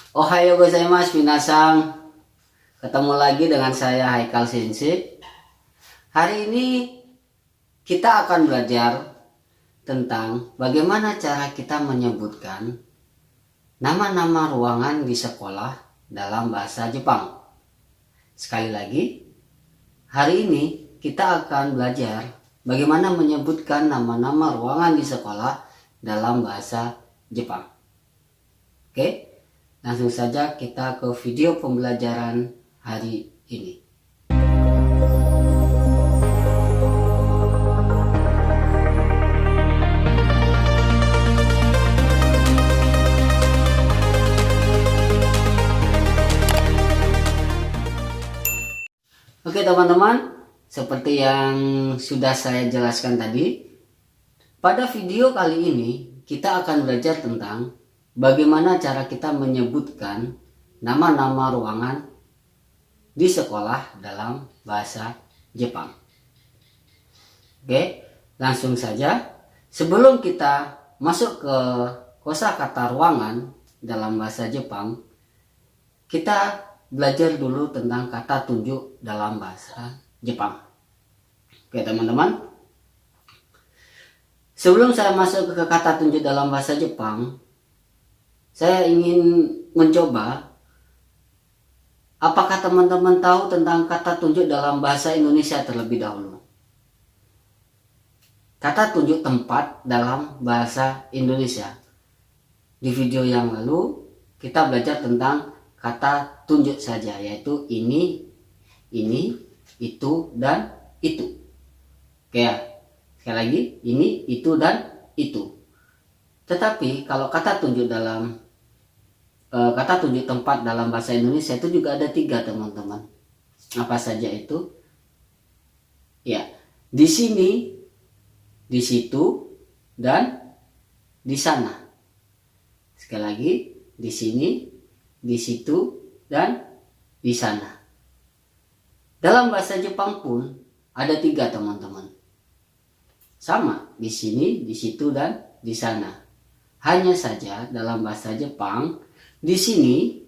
Ohayo gozaimasu minasang. Ketemu lagi dengan saya Haikal Sensei. Hari ini kita akan belajar tentang bagaimana cara kita menyebutkan nama-nama ruangan di sekolah dalam bahasa Jepang. Sekali lagi, hari ini kita akan belajar bagaimana menyebutkan nama-nama ruangan di sekolah dalam bahasa Jepang. Oke? Langsung saja kita ke video pembelajaran hari ini. Oke teman-teman, seperti yang sudah saya jelaskan tadi, pada video kali ini kita akan belajar tentang bagaimana cara kita menyebutkan nama-nama ruangan di sekolah dalam bahasa Jepang. Oke, langsung saja. Sebelum kita masuk ke kosakata ruangan dalam bahasa Jepang, kita belajar dulu tentang kata tunjuk dalam bahasa Jepang. Oke teman-teman, sebelum saya masuk ke kata tunjuk dalam bahasa Jepang, saya ingin mencoba, apakah teman-teman tahu tentang kata tunjuk dalam bahasa Indonesia terlebih dahulu? Kata tunjuk tempat dalam bahasa Indonesia. Di video yang lalu kita belajar tentang kata tunjuk saja, yaitu ini, itu, dan itu. Oke ya, sekali lagi, ini, itu, dan itu. Tetapi kalau kata tunjuk tempat dalam bahasa Indonesia itu juga ada 3 teman-teman. Apa saja itu? Ya, di sini, di situ, dan di sana. Sekali lagi, di sini, di situ, dan di sana. Dalam bahasa Jepang pun ada 3 teman-teman. Sama, di sini, di situ, dan di sana. Hanya saja dalam bahasa Jepang, di sini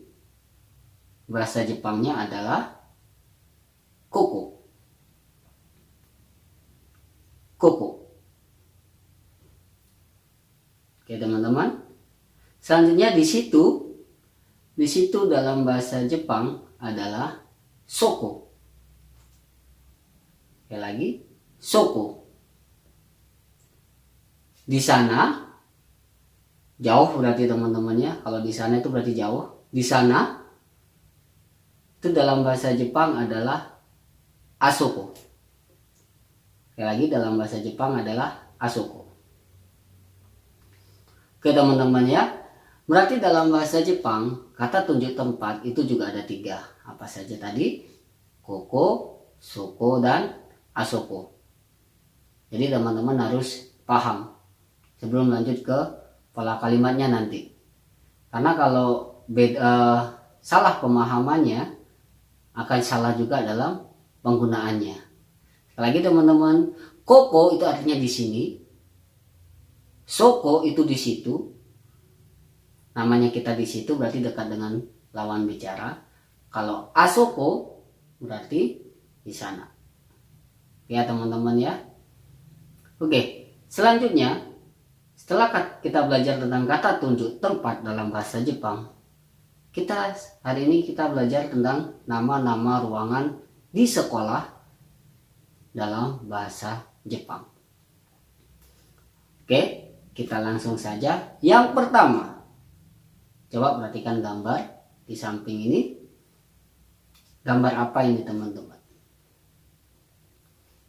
bahasa Jepangnya adalah koko. Koko. Oke teman-teman. Selanjutnya di situ dalam bahasa Jepang adalah soko. Oke lagi, soko. Di sana jauh berarti teman-temannya. Kalau di sana itu berarti jauh. Di sana itu dalam bahasa Jepang adalah asoko. Sekali lagi, dalam bahasa Jepang adalah asoko. Oke teman-teman ya. Berarti dalam bahasa Jepang kata tunjuk tempat itu juga ada 3. Apa saja tadi? Koko, soko, dan asoko. Jadi teman-teman harus paham sebelum lanjut ke pola kalimatnya nanti. Karena kalau salah pemahamannya akan salah juga dalam penggunaannya. Sekali lagi teman-teman, koko itu artinya di sini, soko itu di situ. Namanya kita di situ berarti dekat dengan lawan bicara. Kalau asoko berarti di sana. Ya teman-teman ya. Oke, selanjutnya setelah kita belajar tentang kata tunjuk tempat dalam bahasa Jepang, hari ini kita belajar tentang nama-nama ruangan di sekolah dalam bahasa Jepang. Oke, kita langsung saja. Yang pertama, coba perhatikan gambar di samping ini. Gambar apa ini teman-teman?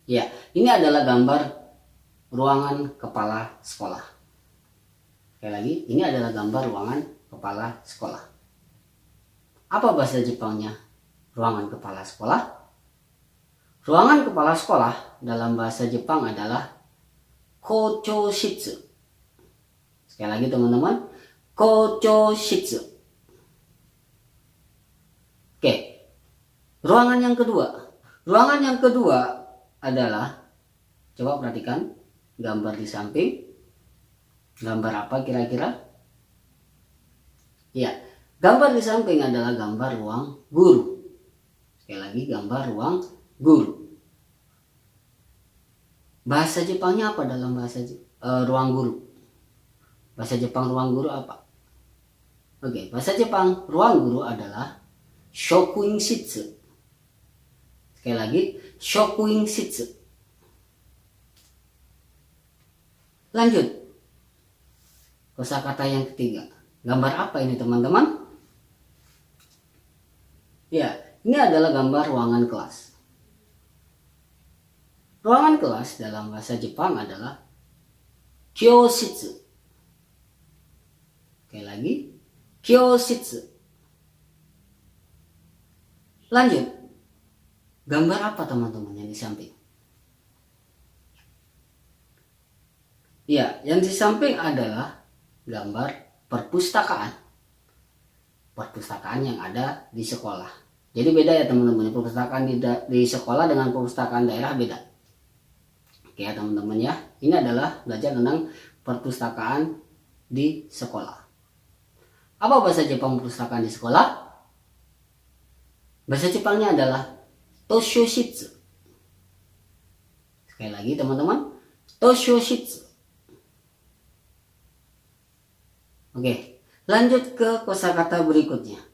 Ya, ini adalah gambar ruangan kepala sekolah. Sekali lagi, ini adalah gambar ruangan kepala sekolah. Apa bahasa Jepangnya ruangan kepala sekolah? Ruangan kepala sekolah dalam bahasa Jepang adalah kochoushitsu. Sekali lagi teman-teman, kochoushitsu. Oke. Ruangan yang kedua. Ruangan yang kedua adalah, coba perhatikan gambar di samping. Gambar apa kira-kira? Ya, Gambar di samping adalah gambar ruang guru. Sekali lagi, gambar ruang guru. Bahasa Jepangnya apa dalam ruang guru? Bahasa Jepang ruang guru apa? Oke, bahasa Jepang ruang guru adalah shokuin shitsu. Sekali lagi, shokuin shitsu. Lanjut, kosakata yang ketiga. Gambar apa ini teman-teman? Ya, ini adalah gambar ruangan kelas. Ruangan kelas dalam bahasa Jepang adalah kyoshitsu. Sekali lagi, kyoshitsu. Lanjut, gambar apa teman-teman yang di samping? Ya, yang di samping adalah gambar perpustakaan. Perpustakaan yang ada di sekolah. Jadi beda ya teman-teman, perpustakaan di sekolah dengan perpustakaan daerah beda. Oke ya teman-teman ya, ini adalah belajar tentang perpustakaan di sekolah. Apa bahasa Jepang perpustakaan di sekolah? Bahasa Jepangnya adalah toshoshitsu. Sekali lagi teman-teman, toshoshitsu. Oke, lanjut ke kosakata berikutnya.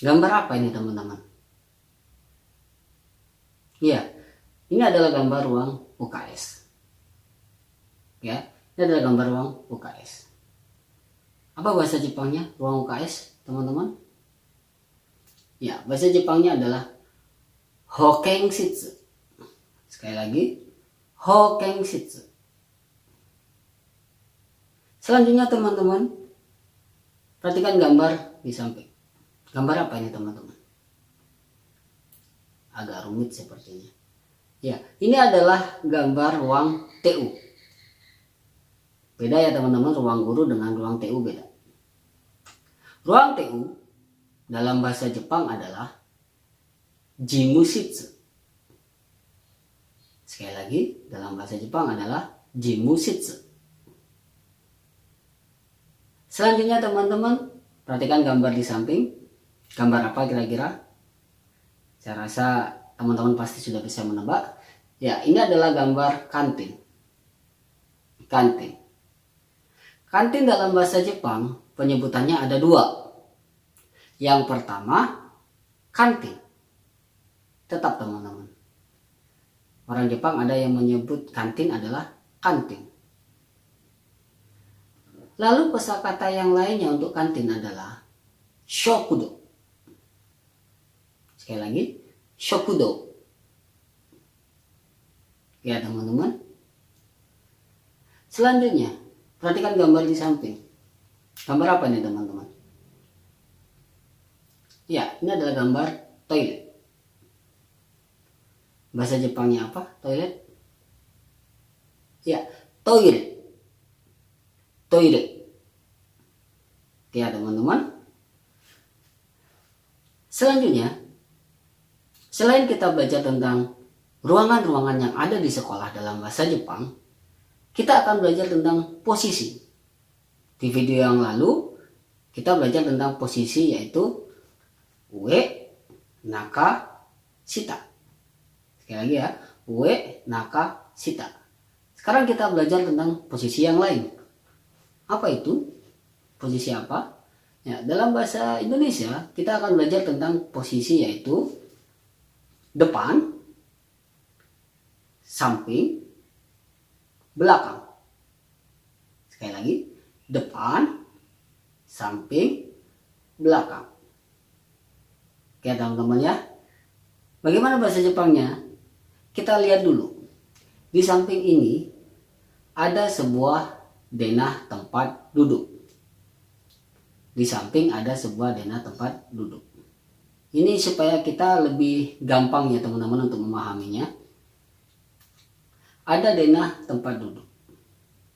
Gambar apa ini teman-teman? Ya, ini adalah gambar ruang UKS. Ya, ini adalah gambar ruang UKS. Apa bahasa Jepangnya ruang UKS, teman-teman? Ya, bahasa Jepangnya adalah hokenshitsu. Sekali lagi, hokenshitsu. Selanjutnya teman-teman, perhatikan gambar di samping. Gambar apa ini teman-teman? Agak rumit sepertinya. Ya, ini adalah gambar ruang TU. Beda ya teman-teman, ruang guru dengan ruang TU beda. Ruang TU dalam bahasa Jepang adalah jimushitsu. Sekali lagi, dalam bahasa Jepang adalah jimushitsu. Selanjutnya teman-teman, perhatikan gambar di samping. Gambar apa kira-kira? Saya rasa teman-teman pasti sudah bisa menebak. Ya, ini adalah gambar kantin. Kantin. Kantin dalam bahasa Jepang penyebutannya ada dua. Yang pertama, kantin. Tetap teman-teman. Orang Jepang ada yang menyebut kantin adalah kantin. Lalu kosakata yang lainnya untuk kantin adalah shokudo. Sekali lagi, shokudo. Ya teman-teman. Selanjutnya, perhatikan gambar di samping. Gambar apa nih teman-teman? Ya, ini adalah gambar toilet. Bahasa Jepangnya apa? Toilet? Ya, toilet. Toilet. Ya teman-teman. Selanjutnya, selain kita belajar tentang ruangan-ruangan yang ada di sekolah dalam bahasa Jepang, kita akan belajar tentang posisi. Di video yang lalu, kita belajar tentang posisi yaitu ue, naka, shita. Sekali lagi ya, ue, naka, shita. Sekarang kita belajar tentang posisi yang lain. Apa itu? Posisi apa? Ya, dalam bahasa Indonesia kita akan belajar tentang posisi yaitu depan, samping, belakang. Sekali lagi, depan, samping, belakang. Oke teman-teman ya. Bagaimana bahasa Jepangnya? Kita lihat dulu. Di samping ini ada sebuah denah tempat duduk. Di samping ada sebuah denah tempat duduk. Ini supaya kita lebih gampang ya teman-teman untuk memahaminya. Ada denah tempat duduk.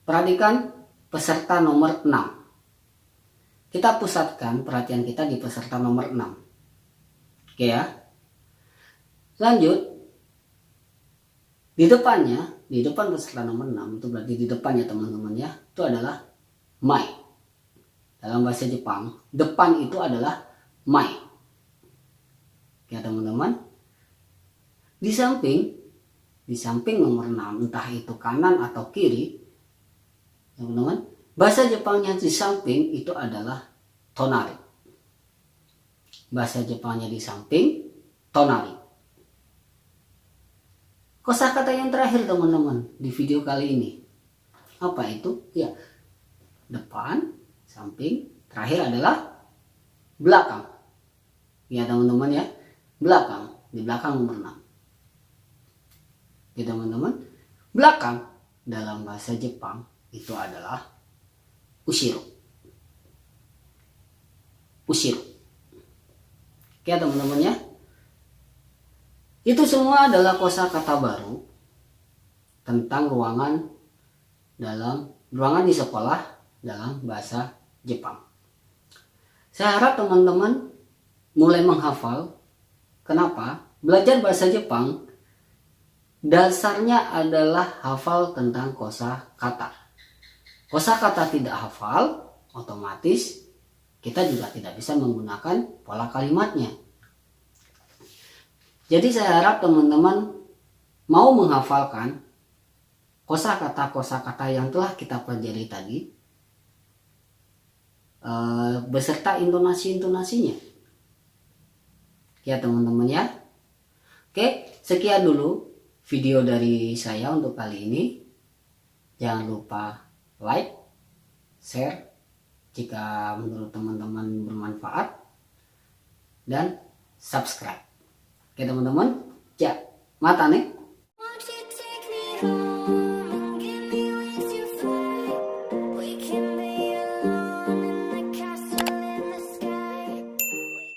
Perhatikan peserta nomor 6. Kita pusatkan perhatian kita di peserta nomor 6. Oke ya. Lanjut. Di depannya, di depan peserta nomor 6 itu berarti di depannya teman-teman ya, itu adalah mai. dalam bahasa Jepang, depan itu adalah mai. Ya teman-teman. Di samping nomor 6, entah itu kanan atau kiri, teman-teman, bahasa Jepangnya di samping itu adalah tonari. Bahasa Jepangnya di samping, tonari. Kosakata yang terakhir teman-teman di video kali ini, apa itu? Ya, depan, samping, terakhir adalah belakang. Ya teman-teman ya, belakang, di belakang nomor 6. Ya teman-teman, belakang dalam bahasa Jepang itu adalah ushiro. Ushiro. Oke teman-teman ya. Itu semua adalah kosakata baru tentang ruangan di sekolah dalam bahasa Jepang. Saya harap teman-teman mulai menghafal. Kenapa? Belajar bahasa Jepang dasarnya adalah hafal tentang kosakata. Kosakata tidak hafal, otomatis kita juga tidak bisa menggunakan pola kalimatnya. Jadi saya harap teman-teman mau menghafalkan kosakata yang telah kita pelajari tadi beserta intonasi-intonasinya. Ya teman-teman ya. Oke, sekian dulu video dari saya untuk kali ini. Jangan lupa like, share jika menurut teman-teman bermanfaat, dan subscribe. Oke teman-teman, ya mata nih.